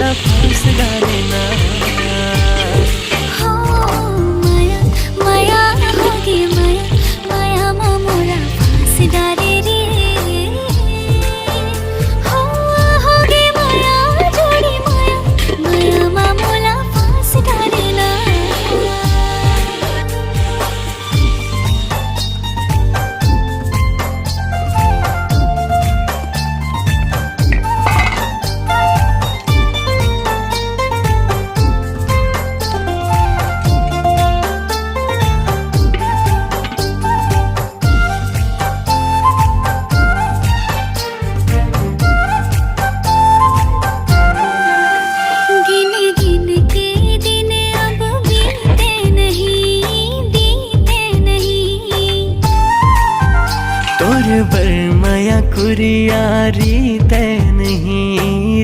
मोरा फांस डाले ना। हो माया माया होगी माया माया मा मोरा फांस डाले रे। हो होगी माया जोड़ी माया माया मा मोरा फांस डाले ना। तोर बर माया कुरियारी